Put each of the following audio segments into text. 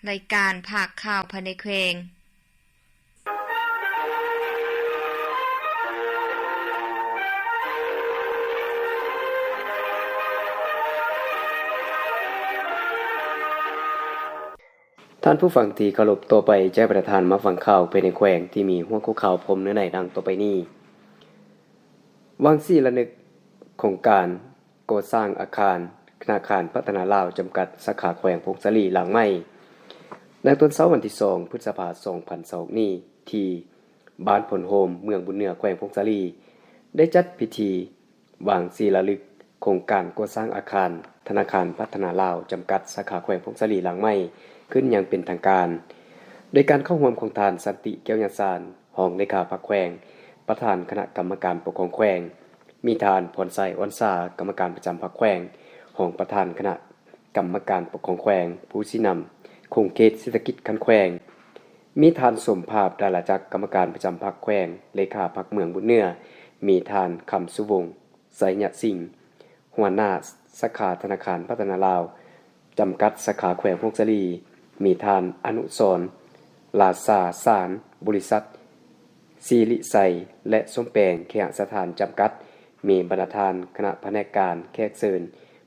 รายการภาคข่าวภายในแขวงท่านผู้ฟังที่เคารพต่อไปแจ้งประธานมาฟังข่าวภายในแขวงที่มีหัวข้อข่าวพร้อมเนื้อในดังต่อไปนี้วางซี่ระนึกโครงการก่อสร้างอาคารธนาคารพัฒนาลาวจำกัดสาขาแขวงพงศลีหลังใหม่ในต้นเสาร์วันที่2พฤษภาคม2022นี้ที่บ้านผลโฮมเมืองบุญเหนือแขวงพงศลีได้จัดพิธีวางซี่ระลึกโครงการก่อสร้างอาคารธนาคารพัฒนาลาวจำกัดสาขาแขวงพงศลีหลังใหม่ขึ้นอย่างเป็นทางการโดยการเข้าร่วมของทานสันติแก้วยาสารรองเลขาพรรคแขวงประธานคณะกรรมการปกครองแขวงมีทานพรไสอ้อนซากรรมการประจำพรรคแขวงรองประธานคณะกรรมการปกครองแขวงผู้ชี้นำโครงเขตเศรษฐกิจคันแขวงมีทานสมภาพดาราจักรกรรมการประจำพรรคแขวงเลขาพรรคเมืองบุญเหนือมีทานคำสุวงศ์ไสยะสิงห์หัวหน้าสาขาธนาคารพัฒนาลาวจำกัดสาขาแขวงพงศลีมีทานอนุสรณ์ลาซาสารบริษัทศิริไสและสมแปลงเคหสถานจำกัดมีบรรณาธิการคณะพนักงานแขกเชิญ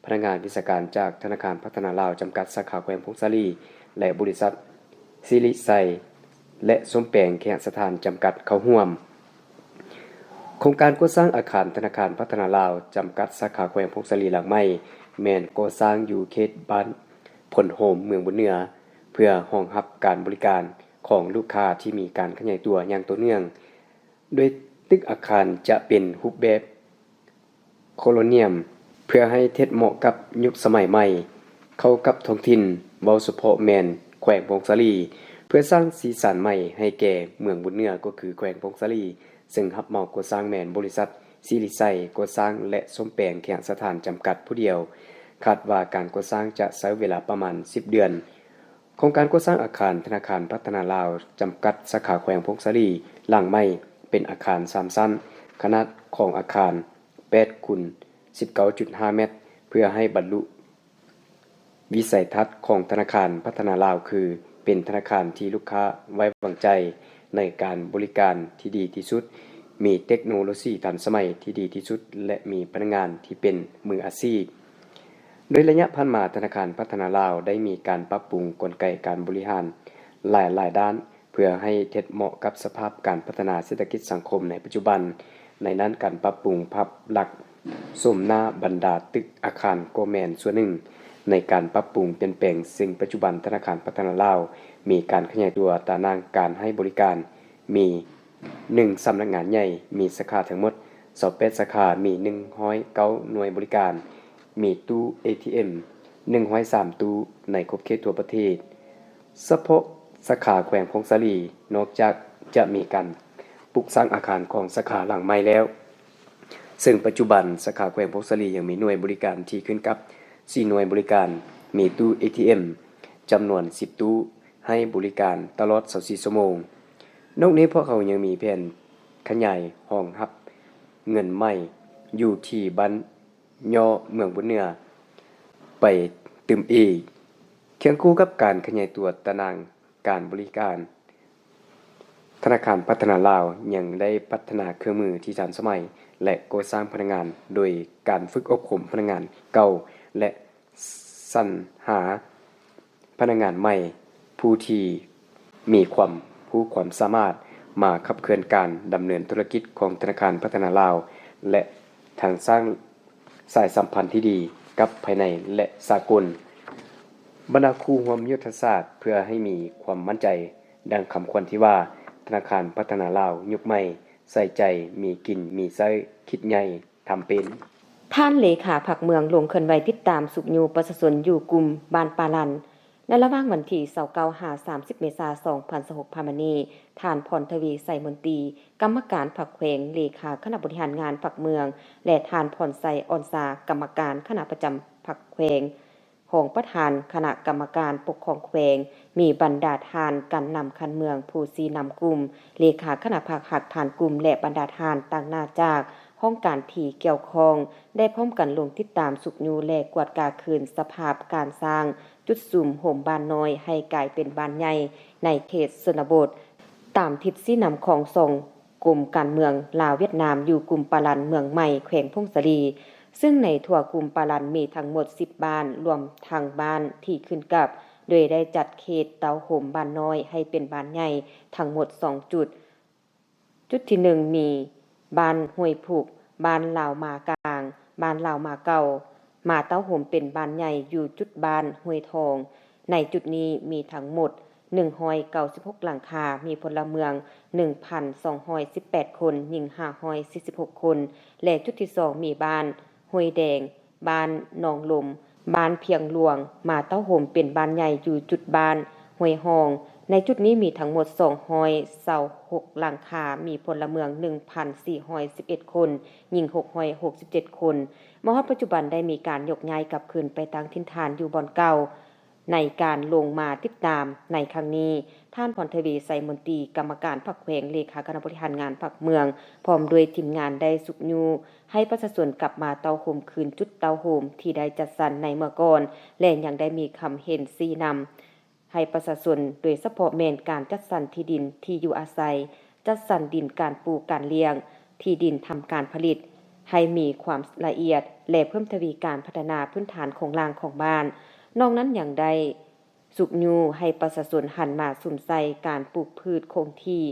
พนักงานวิชาการจากธนาคารพัฒนาลาวจำกัดสาขาแขวงพงศลีและบริษัทศิริไสและสมแปลงเคหสถานจำกัดเข้าร่วมโครงการก่อสร้างอาคารธนาคารพัฒนาลาวจำกัดสาขาแขวงพงศลีหลังใหม่แม่นก่อสร้างอยู่เขตบ้านผลโฮมเมืองบุญเหนือเพื่อรองรับการบริการของลูกค้าที่มีการขยายตัวอย่างต่อเนื่องโดยตึกอาคารจะเป็นรูปแบบโคโลเนียมเพื่อให้เทศเหมาะกับยุคสมัยใหม่เข้ากับท้องถิ่นเว้าเฉพาะแม่นแขวงพงศลีเพื่อสร้างสีสันใหม่ให้แก่เมืองบุญเหนือก็คือแขวงพงศลีซึ่งรับเหมาก่อสร้างแม่นบริษัทศิริไสก่อสร้างและสมแปลงเคหสถานจำกัดผู้เดียวคาดว่าการก่อสร้างจะใช้เวลาประมาณ10 เดือนโครงการก่อสร้างอาคารธนาคารพัฒนาลาวจำกัดสาขาแขวงพงศลีหลังใหม่เป็นอาคาร3ชั้นขนาดของอาคาร8 x 19.5 เมตรเพื่อให้บรรลุวิสัยทัศน์ของธนาคารพัฒนาลาวคือเป็นธนาคารที่ลูกค้าไว้วางใจในการบริการที่ดีที่สุดมีเทคโนโลยีทันสมัยที่ดีที่สุดและมีพนักงานที่เป็นมืออาชีพโดยระยะผ่านมาธนาคารพัฒนาลาวได้มีการปรับปรุงกลไกการบริหารหลายด้านเพื่อให้เท็จเหมาะกับสภาพการพัฒนาเศรษฐกิจสังคมในปัจจุบันในนั้นการปรับปรุงภาพลักษณ์สมหน้าบรรดาตึกอาคารโกแมนส่วนหนึ่งในการปรับปรุงเปลี่ยนแปลงซึ่งปัจจุบันธนาคารพัฒนาลาวมีการขยายตัวตามางการให้บริการมี1สำนักงานใหญ่มีสาขาทั้งหมด28สาขามี109หน่วยบริการมีตู้ ATM 103ตู้ในครบเขตทั่วประเทศเฉพาะสาขาแขวงพงศลีนอกจากจะมีการปลูกสร้างอาคารของสาขาหลังใหม่แล้วซึ่งปัจจุบันสาขาแขวงพงศลียังมีหน่วยบริการที่ขึ้นกับ4หน่วยบริการมีตู้ ATM จำนวน10ตู้ให้บริการตลอด24ชั่วโมงนอกนี้พวกเขายังมีแผนขยายห้องรับเงินใหม่อยู่ที่บ้านย่อเมืองบุญเหนือไปตึมอีกเคียงคู่กับการขยายตัวตารางการบริการธนาคารพัฒนาลาวยังได้พัฒนาเครื่องมือที่ทันสมัยและก่อสร้างพนักงานโดยการฝึกอบรมพนักงานเก่าและสรรหาพนักงานใหม่ผู้ที่มีความสามารถมาขับเคลื่อนการดำเนินธุรกิจของธนาคารพัฒนาลาวและทางสร้างสายสัมพันธ์ที่ดีกับภายในและสากลบรรดาครูร่วมยุทธศาสตร์เพื่อให้มีความมั่นใจดังคำควรที่ว่าธนาคารพัฒนาลาวยุคใหม่ใส่ใจมีกินมีใช้คิดใหญ่ทำเป็นท่านเลขาพรรคเมืองลงเคลื่อนไหวติดตามสุขยูประชาชนอยู่กลุ่มบ้านปาลันในระหว่างวันที่29-30 เมษายน 2026 พามานีท่านพรทวีไสมนตรีกรรมการพรรคแขวงเลขาคณะบริหารงานพรรคเมืองและท่านพรไสอ่อนซากรรมการคณะประจำพรรคแขวงของประธานคณะกรรมการปกครองแขวงมีบรรดาทานการนำคันเมืองผู้ซีนำกลุ่มเลขาคณะพรรคหักฐานกลุ่มและบรรดาทานต่างหน้าจากห ห้องการที่เกี่ยวข้องได้พร้อมกันลงติดตามสุกยูและกวดกาคืนสภาพการสร้างจุดซุ่มโหมบ้านน้อยให้กลายเป็นบ้านใหญ่ในเขตชนบทตามทิศชี้นำของส่งกลุ่มการเมืองลาวเวียดนามอยู่กลุ่มปาลันเมืองใหม่แขวงพงศรีซึ่งในทั่วกลุ่มปาลันมีทั้งหมด10บ้านรวมทางบ้านที่ขึ้นกับโดยได้จัดเขตเตาโหมบ้านน้อยให้เป็นบ้านใหญ่ทั้งหมด2จุดที่1มีบ้านห้วยผูกบ้านลาวมากลางบ้านลาวมาเก่ามาเต้าโหมเป็นบ้านใหญ่อยู่จุดบ้านห้วยทองในจุดนี้มีทั้งหมด196หลังคามีพลเมือง 1,218 คนหญิง546คนและจุดที่2มีบ้านห้วยแดงบ้านหนองลมบ้านเพียงหลวงมาเต้าโหมเป็นบ้านใหญ่อยู่จุดบ้านห้วยหองในจุดนี้มีทั้งหมด226หลังคามีพลเมือง 1,411 คนหญิง667คนมฮปัจจุบันได้มีการยกย้ายกลับคืนไปตั้งถิ่นฐานอยู่บ่อนเก่าในการลงมาติดตามในครั้งนี้ท่านพรทวีไสมนตรีกรรมการพรรคแขวงเลขาคณะบริหารงานพรรคเมืองพร้อมด้วยทีมงานได้สุกยูให้ประชาชนกลับมาเตาโฮมคืนจุดเตาโฮมที่ได้จัดสรรในเมื่อก่อนและยังได้มีคำเห็นชี้นำให้ประชาชนโดยเฉพาะแม่นการจัดสรรที่ดินที่อยู่อาศัยจัดสรรดินการปลูกการเลี้ยงที่ดินทำการผลิตให้มีความละเอียดและเพิ่มทวีการพัฒนาพื้นฐานของรางของบ้านนอกนั้นอย่างใดสุกยูให้ประชาชนหันมาสนใจการปลูกพืชคงที่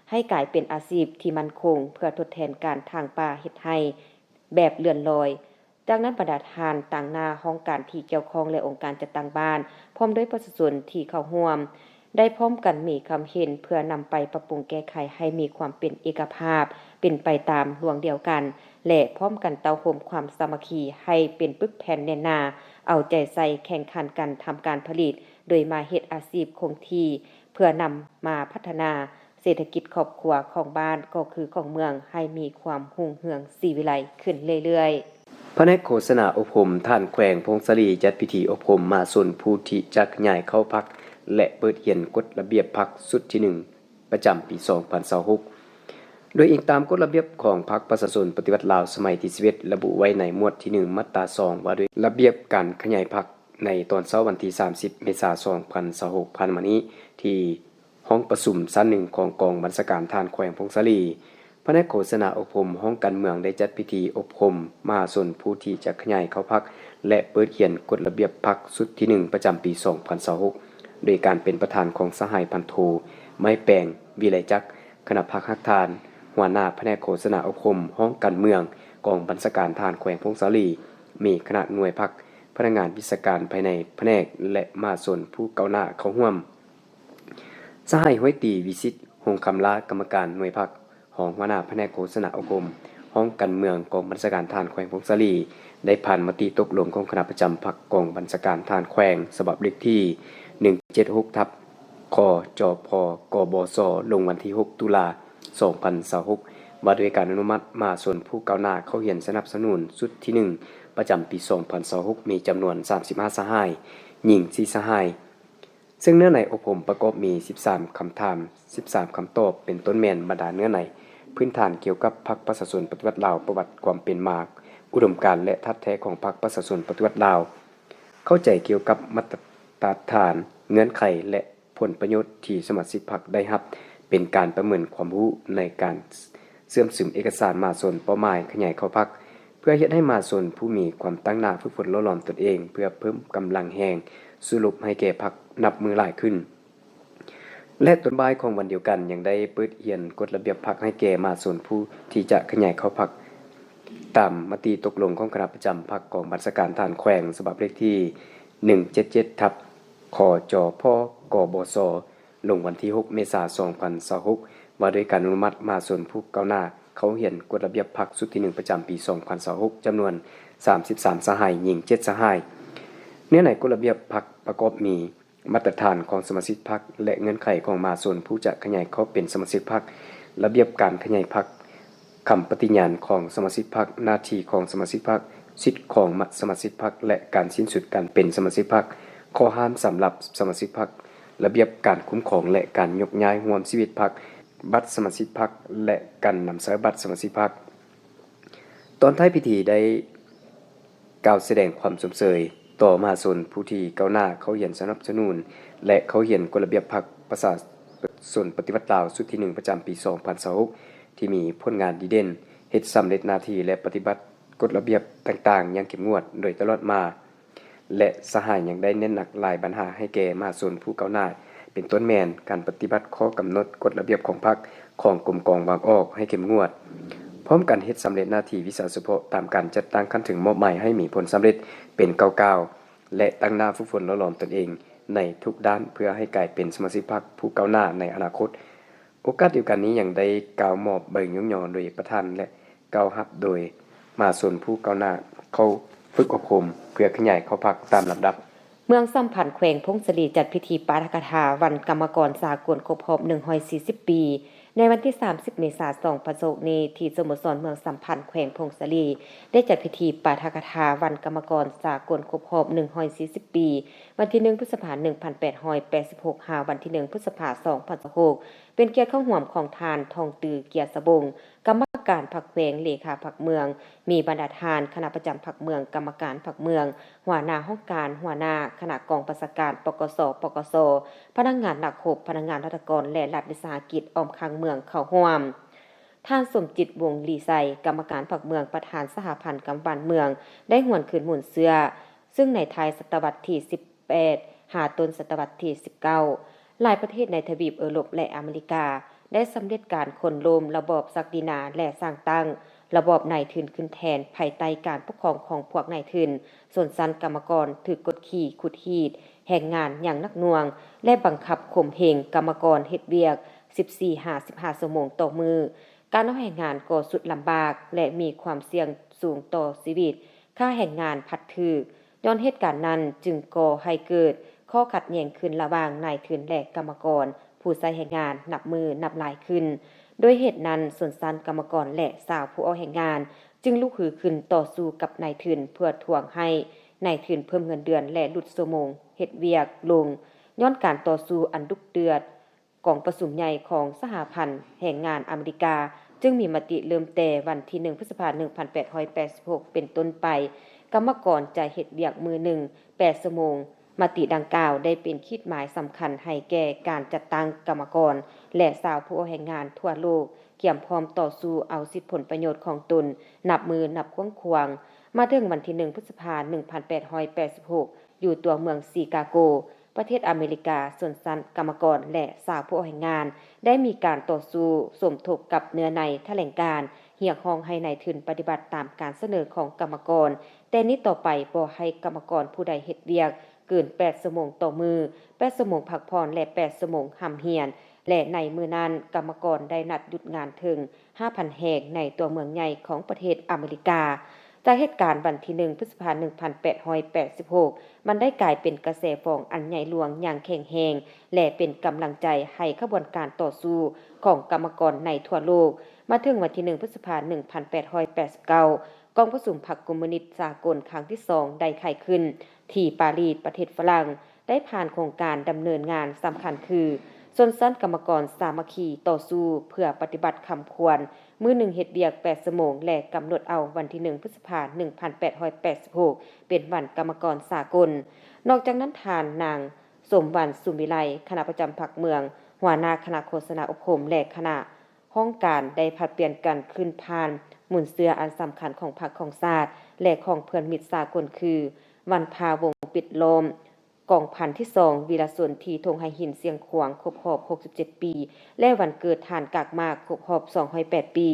ให้กลายเป็นอาชีพที่มั่นคงเพื่อทดแทนการทางป่าเฮ็ดให้แบบเลื่อนลอยจากนั้นบรรดาทานต่างหน้าห้องการที่เกี่ยวข้องและองค์การจัดตั้งบ้านพร้อมด้วยประชาชนที่เข้าร่วมได้พร้อมกันมีคำเห็นเพื่อนำไปปรับปรุงแก้ไขให้มีความเป็นเอกภาพเป็นไปตามหลวงเดียวกันและพร้อมกันเตาโฮมความสามัคคีให้เป็นปึกแผ่นแน่นหน้าเอาใจใส่แข่งขันกันทำการผลิตโดยมาเฮ็ดอาชีพคงที่เพื่อนำมาพัฒนาเศรษฐกิจครอบครัวของบ้านก็คือของเมืองให้มีความรุ่งเรืองศรีวิไลขึ้นเรื่อยๆแผนกโฆษณาอบรมท่านแขวงพงศรีจัดพิธีอบรมมาส่วนผู้ที่จักย้ายเข้าพักและเปิดเรียนกฎระเบียบพรรคสุดที่1ประจำปี2026โดยอิงตามกฎระเบียบของพรรคประชาชนปฏิวัติลาวสมัยที่11ระบุไว้ในหมวดที่1มาตรา2ว่าด้วยระเบียบการขยายพรรคในตอนเช้าวันที่30เมษายน2026ผ่านมานี้ที่ห้องประชุมชั้น1ของกองบัญชาการทหารแขวงพงศรีแผนกโฆษณาอบรมห้องการเมืองได้จัดพิธีอบรมมหาชนผู้ที่จะขยายเข้าพรรคและเปิดเขียนกฎระเบียบพรรคสุดที่1ประจำปี2026โดยการเป็นประธานของสหายพันโทไม้แปลงวิไลจักรคณะพรรคฮักทานหัวหน้าแผนกโฆษณาอบรมห้องการเมืองกองบัญชาการทหารแขวงพงศรีมีคณะหน่วยพรรคพนักงานวิชาการภายในแผนกและมาส่วนผู้ก้าวหน้าเข้าร่วมสหายห้วยตีวิสิทธิ์หงคำลากรรมการหน่วยพรรคของหัวหน้าแผนกโฆษณาอบรมห้องการเมืองกองบัญชาการทหารแขวงพงศรีได้ผ่านมติตกลงของคณะประจำพรรคกองบัญชาการทหารแขวงฉบับเลขที่176/คจพกบสลงวันที่6ตุลา2026ว่าด้วยการอนุมัติมาส่วนผู้ก้าวหน้าเข้าเรียนสนับสนุนสุดที่1ประจำปี2026มีจำนวน35สหายหญิง4สหายซึ่งเนื้อในอบรมประกอบมี13คำถาม13คำตอบเป็นต้นแม่นบรรดาเนื้อในพื้นฐานเกี่ยวกับพรรคประชาชนปฏิวัติลาวประวัติความเป็นมาอุดมการณ์และทัดแท้ของพรรคประชาชนปฏิวัติลาวเข้าใจเกี่ยวกับมาตรฐานเงื่อนไขและผลประโยชน์ที่สมาชิกพรรคได้รับเป็นการประเมินความรู้ในการเสื่อมซึมเอกสารมาส่วนเป้าหมายขยายเข้าพรรคเพื่อเฮ็ดให้มาส่วนผู้มีความตั้งหน้าฝึกฝนหล่อตนเองเพื่อเพิ่มกำลังแรงสรุปให้แก่พรรคนับมือหลายขึ้นและต้นบ่ายของวันเดียวกันยังได้เปิดเรียนกฎระเบียบพรรคให้แก่มาส่วนผู้ที่จะขยายเข้าพรรคตามมติตกลงของคณะประจำพรรคกองบัญชาการทหารแขวงฉบับเลขที่177/คจพกบสลงวันที่6เมษายน2026ว่าด้วยการอนุมัติมาส่วนผู้ก้าวหน้าเขาเรียนกฎระเบียบพรรคสุดที่1ประจำปี2026จำนวน33สหายหญิง7สหายเนื้อในกฎระเบียบพรรคประกอบมีมาตรฐานของสมาชิกพรรคและเงื่อนไขของมาส่วนผู้จะขยายเข้าเป็นสมาชิกพรรคระเบียบการขยายพรรคคำปฏิญาณของสมาชิกพรรคหน้าที่ของสมาชิกพรรคสิทธิของสมาชิกพรรคและการสิ้นสุดการเป็นสมาชิกพรรคข้อห้ามสำหรับสมาชิกพรรคระเบียบการคุ้มครองและการยกย้ายร่วมชีวิตพรรคบัตรสมาชิกพรรคและการนำใช้บัตรสมาชิกพรรค ตอนท้ายพิธีได้กล่าวแสดงความสมเสยต่อมหาชนผู้ที่ก้าวหน้าเข้าเหียนสนับสนุนและเข้าเหียนกฎระเบียบพรรคประชาชนปฏิวัติลาวสุดที่1ประจำปี 2026ที่มีผลงานดีเด่นเฮ็ดสำเร็จหน้าที่และปฏิบัติกฎระเบียบต่างๆอย่างเข้มงวดโดยตลอดมาและสหายยังได้เน้นหนักหลายปัญหาให้แก่มหาชนผู้ก้าวหน้าเป็นต้นแมนการปฏิบัติข้อกำหนดกฎระเบียบของพรรคของกรมกองวางออกให้เข้มงวดพร้อมกันเฮ็ดสำเร็จหน้าที่วิสาเฉพาะตามการจัดตั้งคันถึงมอบหมายให้มีผลสำเร็จเป็นก้าวๆและตั้งหน้าฝึกฝนหล่อหลอมตนเองในทุกด้านเพื่อให้กลายเป็นสมาชิกพรรคผู้ก้าวหน้าในอนาคตโอกาสเดียวกันนี้ยังได้กล่าวมอบใบย่องๆโดยประธานและกล่าวรับโดยมหาชนผู้ก้าวหน้าเข้าฝึกอบรมเพื่อขยายเข้าพรรคตามลำดับเมืองสัมพันธ์แขวงพงศลีจัดพิธีปาฐกถาวันกรรมกรสากลครบรอบ140ปีในวันที่30เมษายน2026นี้ที่สโมสรเมืองสัมพันธ์แขวงพงศลีได้จัดพิธีปาฐกถาวันกรรมกรสากลครบรอบ140ปีวันที่1พฤษภาคม1886หาวันที่1พฤษภาคม2026เป็นเกียรติเข้าร่วมของทานทองตือเกียรติสบงกรรมการพรรคแขวงเลขาพรรคเมืองมีบรรดาทานคณะประจำพรรคเมืองกรรมการพรรคเมืองหัวหน้าห้องการหัวหน้าคณะกองประชาการปกสปกสพนักงานหลัก6พนักงานราชการและรัฐวิสาหกิจอ้อมข้างเมืองเข้าร่วมท่านสมจิตวงศ์ลีไซกรรมการพรรคเมืองประธานสหพันธ์กำบันเมืองได้หวนคืนหมุนเสื้อซึ่งในไทยศตวรรษที่18หาต้นศตวรรษที่19หลายประเทศในทวีปยุโรปและอเมริกาได้สำเร็จการคนโลมระบอบศักดินาและสร้างตั้งระบอบนายทุนขึ้นแทนภายใต้การปกครองของพวกนายทุนส่วนสันกรรมกรถูกกดขี่ขุดหีดแห่งงานอย่างนักหน่วงและบังคับข่มเหงกรรมกรเฮ็ดเวียก 14-15 ชั่วโมงต่อมือการเอาแห่งงานก็สุดลำบากและมีความเสี่ยงสูงต่อชีวิตค่าแห่งงานพัดถึกย้อนเหตุการณ์นั้นจึงก่อให้เกิดข้อขัดแย้งขึ้นระหว่างนายทุนและกรรมกรผู้ใช้แห่งงานนับมือนับหลายขึ้นโดยเหตุนั้นส่วนสันกรรมกรและสาวผู้เอาแห่งงานจึงลุกฮือขึ้นต่อสู้กับนายทุนเพื่อทวงให้นายทุนเพิ่มเงินเดือนและลดชั่วโมงเฮ็ดเวียกลงย้อนการต่อสู้อันดุเดือดกองประชุมใหญ่ของสหพันธ์แห่งงานอเมริกาจึงมีมติเริ่มแต่วันที่1พฤษภาคม1886เป็นต้นไปกรรมกรจะเฮ็ดเวียกมือหนึ่ง8ชั่วโมงมติดังกล่าวได้เป็นขีดหมายสำคัญให้แก่การจัดตั้งกรรมกรและสาวผู้แห่งงานทั่วโลกเกี่ยมพร้อมต่อสู้เอาสิทธิผลประโยชน์ของตนนับมือนับควงมาถึงวันที่1พฤษภาคม1886อยู่ตัวเมืองชิคาโกประเทศอเมริกาส่วนสันกรรมกรและสาวผู้แห่งงานได้มีการต่อสู้สมทบกับเนื้อในแถลงการเรียกร้องให้นายทุนปฏิบัติตามการเสนอของกรรมกรแต่นี้ต่อไปบ่ให้กรรมกรผู้ใดเฮ็ดเวียกเกิน8ชั่วโมงต่อมือ8ชั่วโมงพักผ่อนและ8ชั่วโมงห้ามเหียนและในมื้อนั้นกรรมกรได้นัดหยุดงานถึง 5,000 แห่งในตัวเมืองใหญ่ของประเทศอเมริกาจากเหตุการณ์วันที่1พฤษภาคม1886มันได้กลายเป็นกระแสฟ้องอันใหญ่หลวงอย่างแข็งแรงและเป็นกำลังใจให้ขบวนการต่อสู้ของกรรมกรในทั่วโลกมาถึงวันที่1พฤษภาคม1889กองประชุมพรรคคอมมิวนิสต์สากลครั้งที่2ได้ไขขึ้นที่ปารีสประเทศฝรั่งได้ผ่านโครงการดำเนินงานสำคัญคือส่วนสั้นกรรมกรสามัคคีต่อสู้เพื่อปฏิบัติคำควรมื้อหนึ่งเฮ็ดเวียก8ชั่วโมงและกำหนดเอาวันที่1พฤษภาคม1886เป็นวันกรรมกรสากลนอกจากนั้นทานนางสมวรรณสุมิไลคณะประจำพรรคเมืองหัวหน้าคณะโฆษณาอบรมและคณะห้องการได้ผลัดเปลี่ยนกันขึ้นผ่านหมุนเสื้ออันสำคัญของพรรคของชาติและของเพื่อนมิตรสากลคือวันพาวงปิดล้อมกองพันที่2วีรชนที่ธงไหหินเสียงขวางครบรอบ67ปีและวันเกิดฐานกากมากครบรอบ208ปี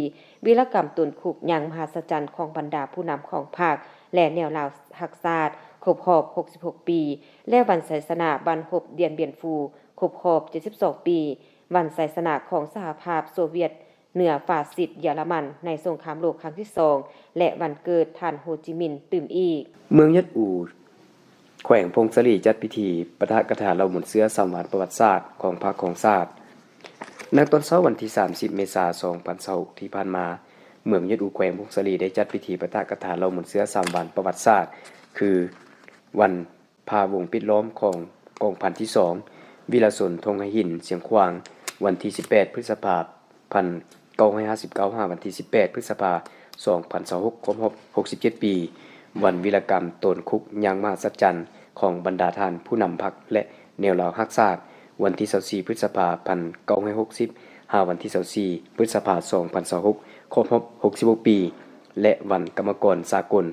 วีรกรรมตุนคุกอย่างมหัศจรรย์ของบรรดาผู้นำของภาคและแนวลาวหักชาติครบรอบ66ปีและวันไสสนะบันฮบเดียนเบียนฟูครบรอบ72ปีวันไสสนะของสหภาพโซเวียตเหนือฟาสซิสต์เยอรมันในสงครามโลกครั้งที่2และวันเกิดท่านโฮจิมินห์ตื่มอีกเมืองยัดอูแขวงพงศลีจัดพิธีปะทะกฐาเหล่าหมุนเสื้อสามวานประวัติศาสตร์ของพรรคของชาติในตอนเช้าวันที่30เมษายน2026ที่ผ่านมาเมืองยัดอูแขวงพงศลีได้จัดพิธีปะทะกฐาเหล่าหมุนเสื้อสามวานประวัติศาสตร์คือวันพาวงปิดล้อมของกองพันที่2วีรชนธงไหหินเสียงขวางวันที่18พฤษภาคม1959วันที่18พฤษภาค 2026ครบรอบ67 ปีวันวีรกรรมโตนคุกอย่างมหัศจรรย์ของบรรดาท่านผู้นำพรรคและแนวเรารักษาวันที่24พฤษภาคม1960หาวันที่24พฤษภาคม2026ครบรอบ66 ปีและวันกรรมกรสากล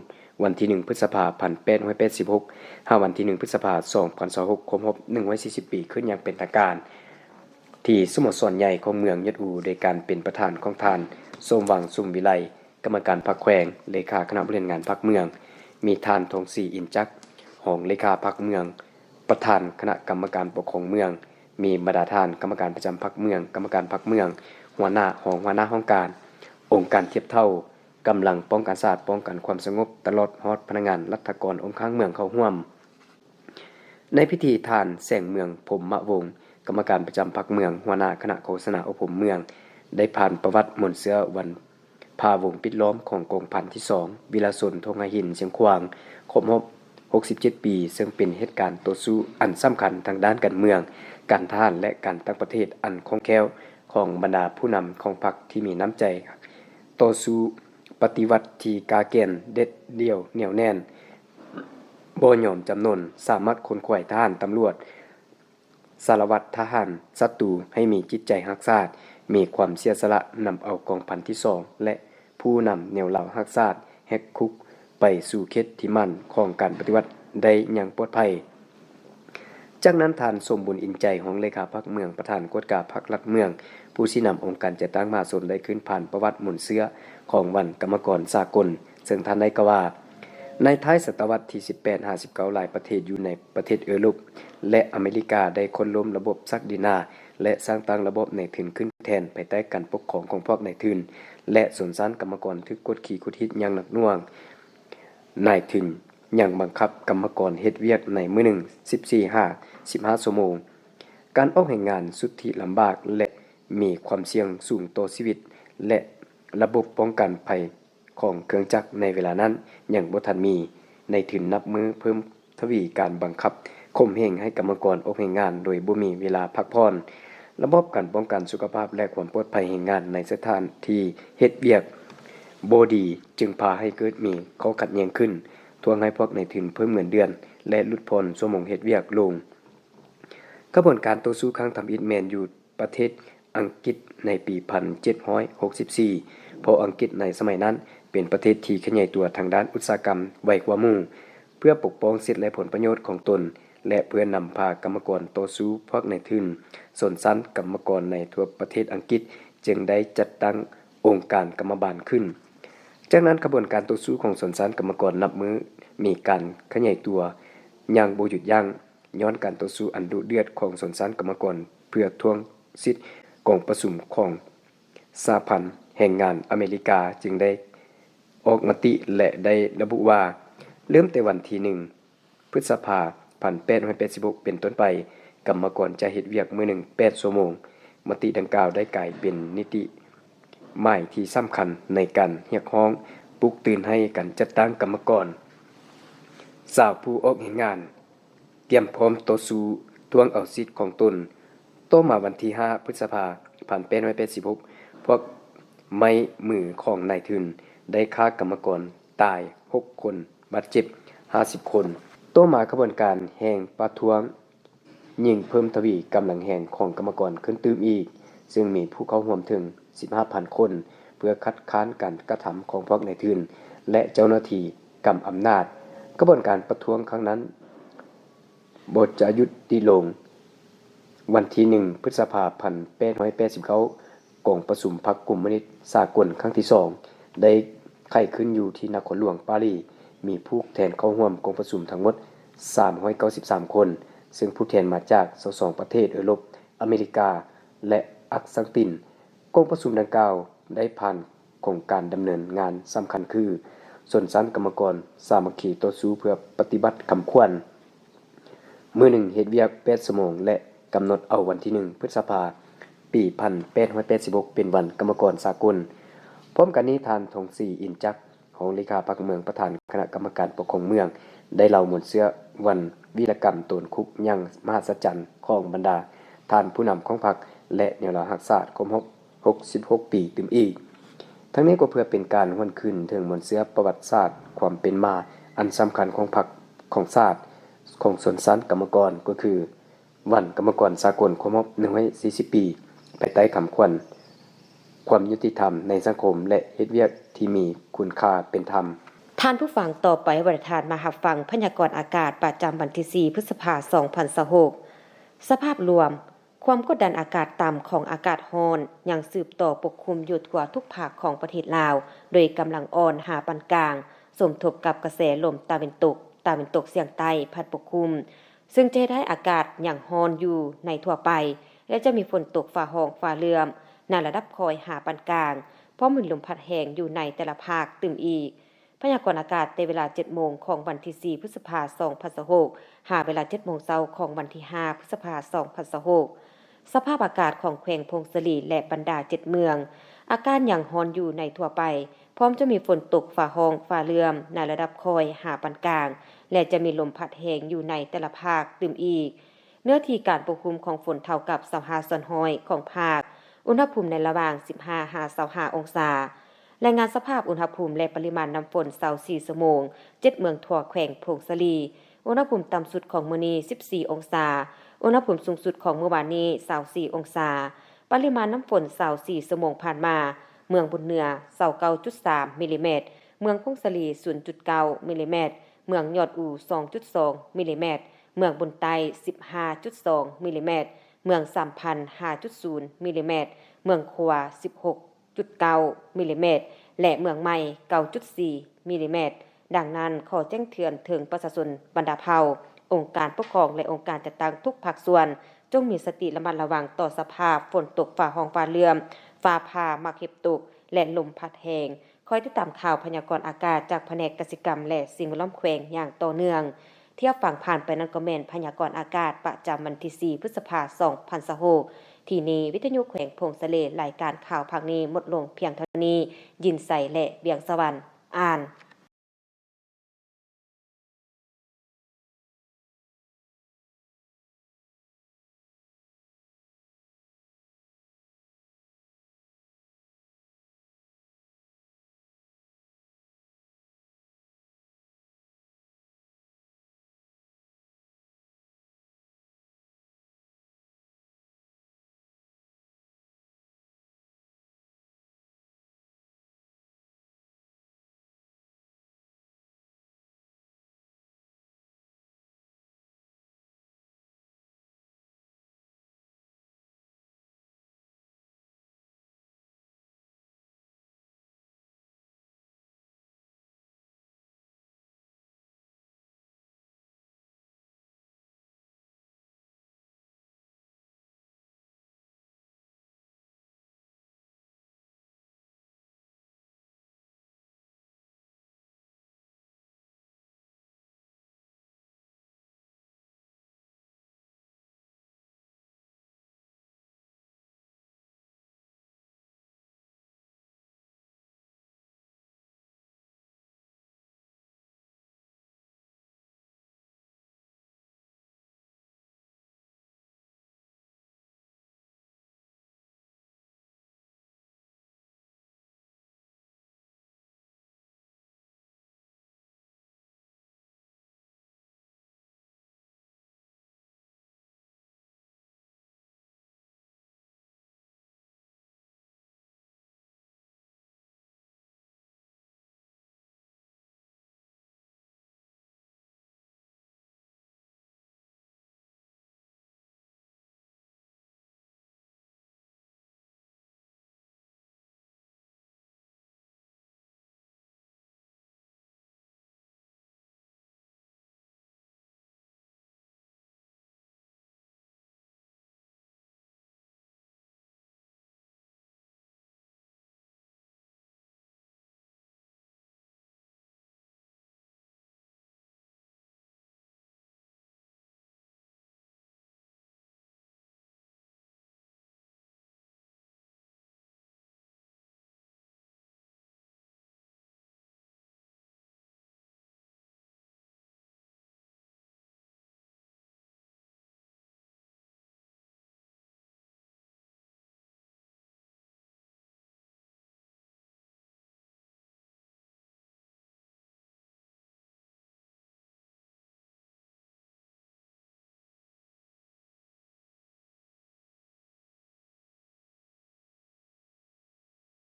วันที่1พฤษภาคม1886หาวันที่1พฤษภาคม2026ครบรอบ140 ปีขึ้นอย่างเป็นทางการที่สโมสรใหญ่ของเมืองยะอูโดยการเป็นประธานของท่านสมหวังสุมวิไลกรรมการพรรคแขวงเลขาคณะบริหารงานพรรคเมืองมีท่านทองศรีอินจักรรองเลขาพรรคเมืองประธานคณะกรรมการปกครองเมืองมีบรรดาท่านกรรมการประจำพรรคเมืองกรรมการพรรคเมืองหัวหน้าห้องการองค์การเทียบเท่ากำลังป้องกันป้องกันความสงบตลอดฮอดพนักงานรัฐกรองค์ข้างเมืองเข้าร่วมในพิธีท่านแสงเมืองพรหมวงศ์กรรมการประจำพรรคเมืองหัวหน้าคณะโฆษณาอบรมเมืองได้ผ่านประวัติมนต์เสือวันพาวงปิดล้อมของกองพันที่2วิลาสนทงหินเชียงขวางครบรอบ67 ปีซึ่งเป็นเหตุการณ์ต่อสู้อันสำคัญทางด้านการเมืองการทหารและการตั้งประเทศอันคล่องแคล่วของบรรดาผู้นำของพรรคที่มีน้ำใจต่อสู้ปฏิวัติที่กาเกณฑ์เด็ดเดี่ยวเหนียวแน่นบ่ยอมจำนนสามารถคนขวายทหารตำรวจสารวัตรทหารศัตรูให้มีจิตใจรักษามีความเสียสละนำเอากองพันที่2และผู้นำแนวเหล่ารักษาแหกคุกไปสู่เขตที่มั่นของการปฏิวัติได้อย่างปลอดภัยจากนั้นท่านสมบุญอินใจของเลขาพรรคเมืองประธานกฎการพรรครัฐเมืองผู้ชี้นำองค์การจัดตั้งมหาชนได้ขึ้นผ่านประวัติหมุนเสื้อของวันกรรมกรสากลซึ่งท่านได้กล่าวว่าในท้ายศตวรรษที่1859หลายประเทศอยู่ในประเทศยุโรปและอเมริกาได้ค้นล้มระบบศักดินาและสร้างตั้งระบบนายทุนขึ้นแทนภายใต้การปกครองของพวกนายทุนและสนสันกรรมกรทึกกดขี่กดฮิตอย่างหนักหน่วงนายทุนยังบังคับกรรมกรเฮ็ดเวียกในมื้อหนึ่ง15 ชั่วโมงการออกแห่งงานสุดที่ลำบากและมีความเสี่ยงสูงต่อชีวิตและระบบป้องกันภัยของเครื่องจักรในเวลานั้นยังบ่ทันมีในทุนนับมือเพิ่มทวีการบังคับข่มเหงให้กรรมกรออกแห่งงานโดยบ่มีเวลาพักผ่อนระบบการป้องกันสุขภาพและความปลอดภัยแห่งงานในสถานที่เฮ็ดเวียกบ่ดีจึงพาให้เกิดมีข้อขัดแย้งขึ้นทวงให้พวกนายทุนเพิ่มเงินเดือนและลดพรชั่วโมงเฮ็ดเวียกลงกระบวนการต่อสู้ครั้งทำอิฐแมนอยู่ประเทศอังกฤษในปี1764เพราะอังกฤษในสมัยนั้นเป็นประเทศที่ขยายตัวทางด้านอุตสาหกรรมไวกว่าหมู่เพื่อปกป้องสิทธิและผลประโยชน์ของตนและเพื่อนำพากรรมกรต่อสู้พวกนายทุนส่วนสั้นกรรมกรในทั่วประเทศอังกฤษจึงได้จัดตั้งองค์การกรรมบาลขึ้นจากนั้นกระบวนการต่อสู้ของส่วนสั้นกรรมกรนับมือมีการขยายตัวอย่างบ่หยุดยั้งย้อนการต่อสู้อันดุเดือดของส่วนสั้นกรรมกรเพื่อทวงสิทธิ์กองประชุมของสหพันธ์แรงงานอเมริกาจึงได้ออกมติและได้ระบุว่าเริ่มแต่วันที่1พฤษภาคม1886เป็นต้นไปกรรมกรจะเฮ็ดเวียกมื้อหนึ่ง8 ชั่วโมงมติดังกล่าวได้กลายเป็นนิติหมายที่สำคัญในการเรียกร้องปลุกตื่นให้กันจัดตั้งกรรมกรสาวผู้ออกแห่งงานเตรียมพร้อมต่อสู้ทวงเอาสิทธิ์ของตนต่อมาวันที่5พฤษภาคม1886พวกไม้มือของนายทุนได้ฆ่ากรรมกรตาย6 คนบาดเจ็บ50 คนต่อมากระบวนการแห่งประท้วงยิ่งเพิ่มทวีกำลังแห่งของกรรมกรขึ้นตื้มอีกซึ่งมีผู้เข้าร่วมถึง 15,000 คนเพื่อคัดค้านการกระทำของพวกนายทุนและเจ้าหน้าที่กำอำนาจกระบวนการประท้วงครั้งนั้นบทจะยุติลงวันที่1พฤษภาคม1889กองประชุมพรรคกลุ่มมนิตสากลครั้งที่2ได้ไข้ขึ้นอยู่ที่นครหลวงปารีสมีผู้แทนเข้าร่วมกองประชุมทั้งหมด393 คนซึ่งผู้แทนมาจาก22ประเทศยุโรปอเมริกาและอักซังตินกองประชุมดังกล่าวได้ผ่านโครงการดำเนินงานสำคัญคือส่วนสั้นกรรมกรสามัคคีต่อสู้เพื่อปฏิบัติคำควรมื้อหนึ่งเฮ็ดเวียก8 ชั่วโมงและกำหนดเอาวันที่1พฤษภาคมปี1886เป็นวันกรรมกรสากลพร้อมกันนี้ท่านทองศรีอินจักรของเลขาพรรคเมืองประธานคณะกรรมการปกครองเมืองได้เล่ามวลเสื้อวันวีรกรรมโตนคุกอย่างมหัศจรรย์ของบรรดาท่านผู้นำของพรรคและแนวรารักษาครบ66 ปีตึมอีก ทั้งนี้ก็เพื่อเป็นการหวนคืนถึงมวลเสื้อประวัติศาสตร์ความเป็นมาอันสำคัญของพรรคของชาติของสวนสัตว์กรรมกรก็คือวันกรรมกรสากลครบรอบ140 ปีภายใต้คำขวัญความยุติธรรมในสังคมและเฮ็ดเวียกที่มีคุณค่าเป็นธรรมท่านผู้ฟังต่อไปบริทานมารับฟังพยากรณ์อากาศประจำวันที่4พฤษภาคม2026สภาพรวมความกดดันอากาศต่ำของอากาศร้อนยังสืบต่อปกคลุมอยู่ทั่วทุกภาคของประเทศลาวโดยกำลังอ่อนหาปานกลางสมทบกับกระแสลมตะวันตกเฉียงใต้พัดปกคลุมซึ่งจะได้อากาศอย่างร้อนอยู่ในทั่วไปและจะมีฝนตกฟ้าร้องฟ้าเหลื่อมในระดับคอยหาปานกลางเพราะมีลมพัดแรงอยู่ในแต่ละภาคตึมอีกพยากรณ์อากาศในเวลา 7:00 นของวันที่4พฤษภาคม2026หาเวลา 7:00 นของวันที่5พฤษภาคม2026สภาพอากาศของแขวงพงศลีและบรรดา7เมืองอาการอย่างร้อนอยู่ในทั่วไปพร้อมจะมีฝนตกฟ้าร้องฟ้าเหลื่อมในระดับคอยหาปานกลางและจะมีลมพัดแรงอยู่ในแต่ละภาคตึมอีกเนื้อที่การปกคลุมของฝนเท่ากับ25%ของภาคอุณหภูมิในระหว่าง 15-25 องศารายงานสภาพอุณหภูมิและปริมาณน้ำฝน24ชั่วโมง7เมืองทั่วแขวงพงศลีอุณหภูมิต่ำสุดของมื้อนี้14องศาอุณหภูมิสูงสุดของเมื่อวานนี้24องศาปริมาณน้ำฝน24ชั่วโมงผ่านมาเมืองบุญเหนือ 29.3 มิลลิเมตรเมืองพงศลี 0.9 มิลลิเมตรเมืองยอดอู่ 2.2 มิลลิเมตรเมืองบุญไต 15.2 มิลลิเมตรเมืองสามพัน 5.0 มิลลิเมตรเมืองขัว 16.9 มิลลิเมตรและเมืองใหม่ 9.4 มิลลิเมตรดังนั้นขอแจ้งเตือนถึงประชาชนบรรดาเผ่าองค์การปกครองและองค์การจัดตั้งทุกภาคส่วนจงมีสติระมัดระวังต่อสภาพฝนตกฟ้าร้องฟ้าเหลื่อมฟ้าผ่ามักเห็บตกและลมพัดแรงคอยติดตามข่าวพยากรณ์อากาศจากแผนกกสิกรรมและสิ่งแวดล้อมแขวงอย่างต่อเนื่องเที่ยวฟังผ่านไปนั้นก็แม่นพยากรณ์อากาศประจำวันที่4พฤษภาคม2026ที่นี้วิทยุแขวงพงศลีรายการข่าวภาคนี้หมดลงเพียงเท่านี้ยินใส่และเบียงสวรรค์อ่าน